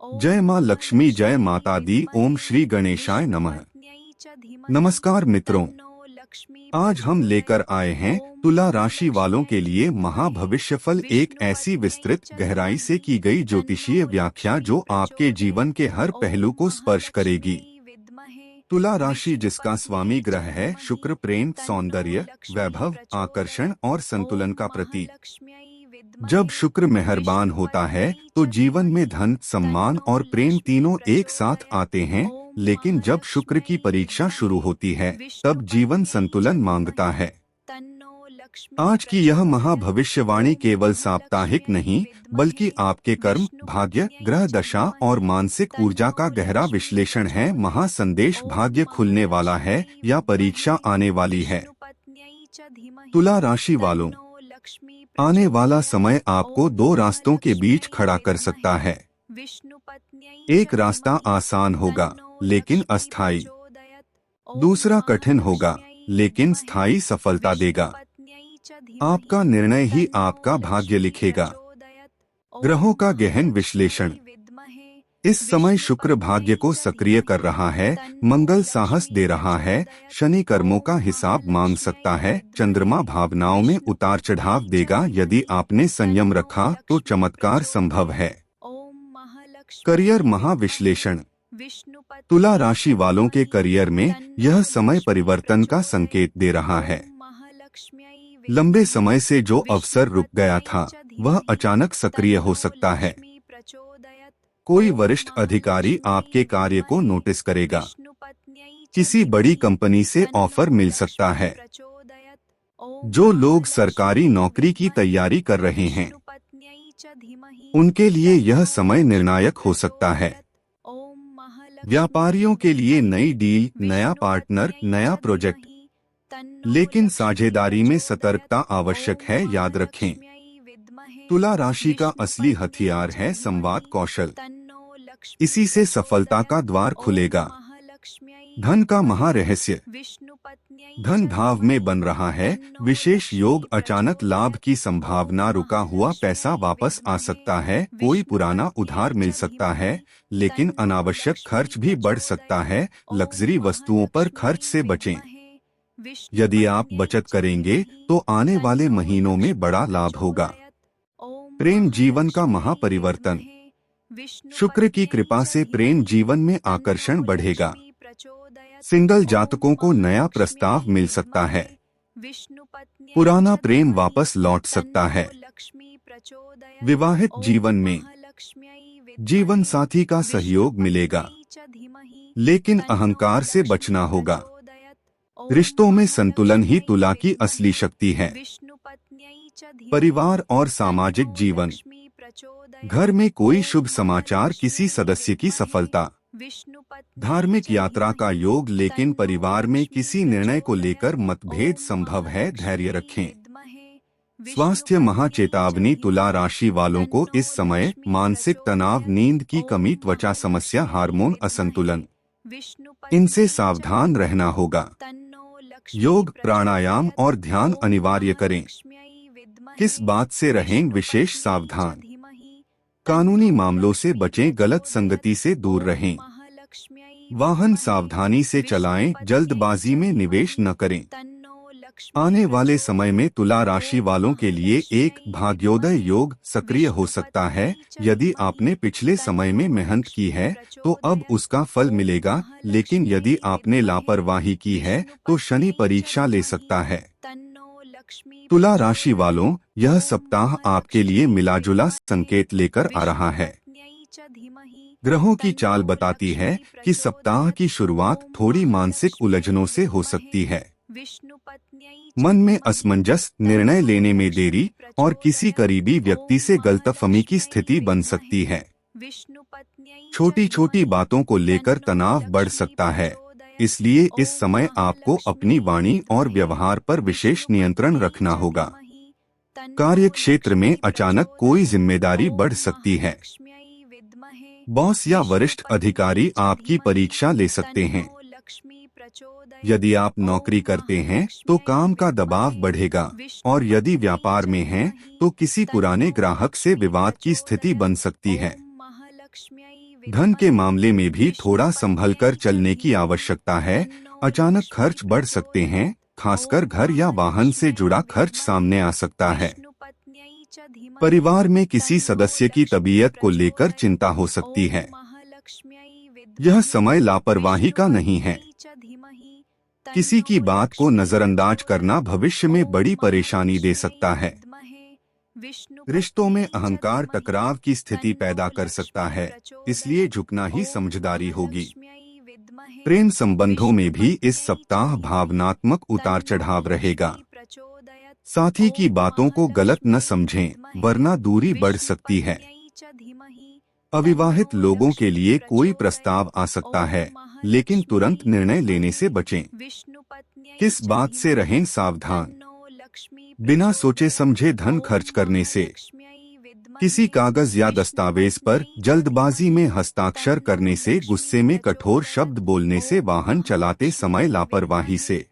जय माँ लक्ष्मी, जय माता दी। ओम श्री गणेशाय नमः। नमस्कार मित्रों, आज हम लेकर आए हैं तुला राशि वालों के लिए महाभविष्यफल, एक ऐसी विस्तृत गहराई से की गई ज्योतिषीय व्याख्या जो आपके जीवन के हर पहलू को स्पर्श करेगी। तुला राशि, जिसका स्वामी ग्रह है शुक्र, प्रेम, सौंदर्य, वैभव, आकर्षण और संतुलन का प्रतीक। जब शुक्र मेहरबान होता है तो जीवन में धन, सम्मान और प्रेम तीनों एक साथ आते हैं, लेकिन जब शुक्र की परीक्षा शुरू होती है तब जीवन संतुलन मांगता है। आज की यह महाभविष्यवाणी केवल साप्ताहिक नहीं, बल्कि आपके कर्म, भाग्य, ग्रह दशा और मानसिक ऊर्जा का गहरा विश्लेषण है। महासंदेश: भाग्य खुलने वाला है या परीक्षा आने वाली है? तुला राशि वालों, आने वाला समय आपको दो रास्तों के बीच खड़ा कर सकता है। एक रास्ता आसान होगा लेकिन अस्थायी, दूसरा कठिन होगा लेकिन स्थायी सफलता देगा। आपका निर्णय ही आपका भाग्य लिखेगा। ग्रहों का गहन विश्लेषण: इस समय शुक्र भाग्य को सक्रिय कर रहा है, मंगल साहस दे रहा है, शनि कर्मों का हिसाब मांग सकता है, चंद्रमा भावनाओं में उतार चढ़ाव देगा। यदि आपने संयम रखा तो चमत्कार संभव है। करियर महाविश्लेषण: तुला राशि वालों के करियर में यह समय परिवर्तन का संकेत दे रहा है। लंबे समय से जो अवसर रुक गया था वह अचानक सक्रिय हो सकता है। कोई वरिष्ठ अधिकारी आपके कार्य को नोटिस करेगा। किसी बड़ी कंपनी से ऑफर मिल सकता है। जो लोग सरकारी नौकरी की तैयारी कर रहे हैं उनके लिए यह समय निर्णायक हो सकता है। व्यापारियों के लिए नई डील, नया पार्टनर, नया प्रोजेक्ट, लेकिन साझेदारी में सतर्कता आवश्यक है, याद रखें। तुला राशि का असली हथियार है संवाद कौशल। इसी से सफलता का द्वार खुलेगा। धन का महारहस्य: धन भाव में बन रहा है, विशेष योग, अचानक लाभ की संभावना, रुका हुआ पैसा वापस आ सकता है, कोई पुराना उधार मिल सकता है, लेकिन अनावश्यक खर्च भी बढ़ सकता है। लग्जरी वस्तुओं पर खर्च से बचें। यदि आप बचत करेंगे तो आने वाले महीनों में बड़ा लाभ होगा। प्रेम जीवन का महापरिवर्तन: शुक्र की कृपा से प्रेम जीवन में आकर्षण बढ़ेगा। सिंगल जातकों को नया प्रस्ताव मिल सकता है। पुराना प्रेम वापस लौट सकता है। विवाहित जीवन में जीवन साथी का सहयोग मिलेगा, लेकिन अहंकार से बचना होगा। रिश्तों में संतुलन ही तुला की असली शक्ति है। परिवार और सामाजिक जीवन: घर में कोई शुभ समाचार, किसी सदस्य की सफलता, धार्मिक यात्रा का योग, लेकिन परिवार में किसी निर्णय को लेकर मतभेद संभव है, धैर्य रखें। स्वास्थ्य महाचेतावनी: तुला राशि वालों को इस समय मानसिक तनाव, नींद की कमी, त्वचा समस्या, हार्मोन असंतुलन, इनसे सावधान रहना होगा। योग, प्राणायाम और ध्यान अनिवार्य करें। किस बात से रहें विशेष सावधान? कानूनी मामलों से बचें, गलत संगति से दूर रहें। वाहन सावधानी से चलाएं, जल्दबाजी में निवेश न करें। आने वाले समय में तुला राशि वालों के लिए एक भाग्योदय योग सक्रिय हो सकता है। यदि आपने पिछले समय में मेहनत की है तो अब उसका फल मिलेगा, लेकिन यदि आपने लापरवाही की है तो शनि परीक्षा ले सकता है। तुला राशि वालों, यह सप्ताह आपके लिए मिलाजुला संकेत लेकर आ रहा है। ग्रहों की चाल बताती है कि सप्ताह की शुरुआत थोड़ी मानसिक उलझनों से हो सकती है। मन में असमंजस, निर्णय लेने में देरी और किसी करीबी व्यक्ति से गलतफहमी की स्थिति बन सकती है। छोटी छोटी बातों को लेकर तनाव बढ़ सकता है, इसलिए इस समय आपको अपनी वाणी और व्यवहार पर विशेष नियंत्रण रखना होगा। कार्य क्षेत्र में अचानक कोई जिम्मेदारी बढ़ सकती है। बॉस या वरिष्ठ अधिकारी आपकी परीक्षा ले सकते हैं। यदि आप नौकरी करते हैं तो काम का दबाव बढ़ेगा, और यदि व्यापार में हैं तो किसी पुराने ग्राहक से विवाद की स्थिति बन सकती है। धन के मामले में भी थोड़ा संभल कर चलने की आवश्यकता है। अचानक खर्च बढ़ सकते हैं, खासकर घर या वाहन से जुड़ा खर्च सामने आ सकता है। परिवार में किसी सदस्य की तबीयत को लेकर चिंता हो सकती है। यह समय लापरवाही का नहीं है। किसी की बात को नजरअंदाज करना भविष्य में बड़ी परेशानी दे सकता है। रिश्तों में अहंकार टकराव की स्थिति पैदा कर सकता है, इसलिए झुकना ही समझदारी होगी। प्रेम संबंधों में भी इस सप्ताह भावनात्मक उतार चढ़ाव रहेगा। साथी की बातों को गलत न समझें, वरना दूरी बढ़ सकती है। अविवाहित लोगों के लिए कोई प्रस्ताव आ सकता है, लेकिन तुरंत निर्णय लेने से बचें। किस बात से रहें सावधान? बिना सोचे समझे धन खर्च करने से, किसी कागज या दस्तावेज पर जल्दबाजी में हस्ताक्षर करने से, गुस्से में कठोर शब्द बोलने से, वाहन चलाते समय लापरवाही से।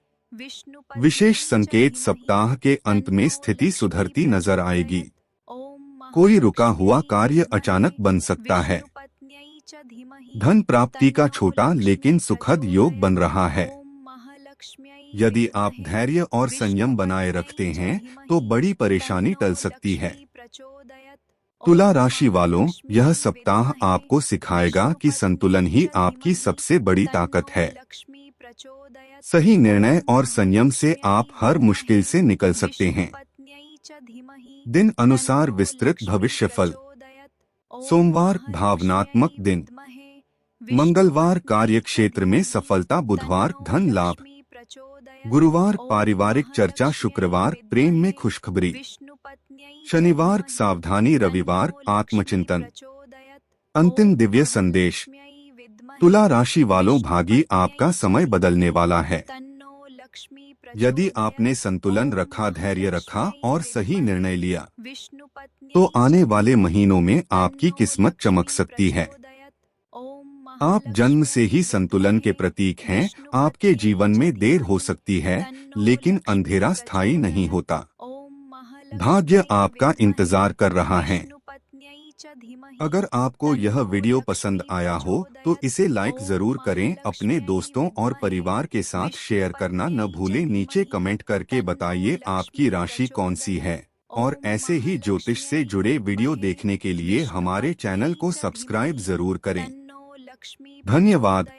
विशेष संकेत सप्ताह के अंत में स्थिति सुधरती नजर आएगी। कोई रुका हुआ कार्य अचानक बन सकता है। धन प्राप्ति का छोटा लेकिन सुखद योग बन रहा है। यदि आप धैर्य और संयम बनाए रखते हैं तो बड़ी परेशानी टल सकती है। तुला राशि वालों, यह सप्ताह आपको सिखाएगा कि संतुलन ही आपकी सबसे बड़ी ताकत है। सही निर्णय और संयम से आप हर मुश्किल से निकल सकते हैं। दिन अनुसार विस्तृत भविष्यफल। सोमवार भावनात्मक दिन, मंगलवार कार्य क्षेत्र में सफलता, बुधवार धन लाभ, गुरुवार पारिवारिक चर्चा, शुक्रवार प्रेम में खुशखबरी, शनिवार सावधानी, रविवार आत्मचिंतन। अंतिम दिव्य संदेश। तुला राशि वालों, भाग्य आपका समय बदलने वाला है। यदि आपने संतुलन रखा, धैर्य रखा और सही निर्णय लिया, तो आने वाले महीनों में आपकी किस्मत चमक सकती है। आप जन्म से ही संतुलन के प्रतीक हैं। आपके जीवन में देर हो सकती है, लेकिन अंधेरा स्थायी नहीं होता। भाग्य आपका इंतजार कर रहा है। अगर आपको यह वीडियो पसंद आया हो तो इसे लाइक जरूर करें। अपने दोस्तों और परिवार के साथ शेयर करना न भूलें। नीचे कमेंट करके बताइए आपकी राशि कौन सी है। और ऐसे ही ज्योतिष से जुड़े वीडियो देखने के लिए हमारे चैनल को सब्सक्राइब जरूर करें। धन्यवाद।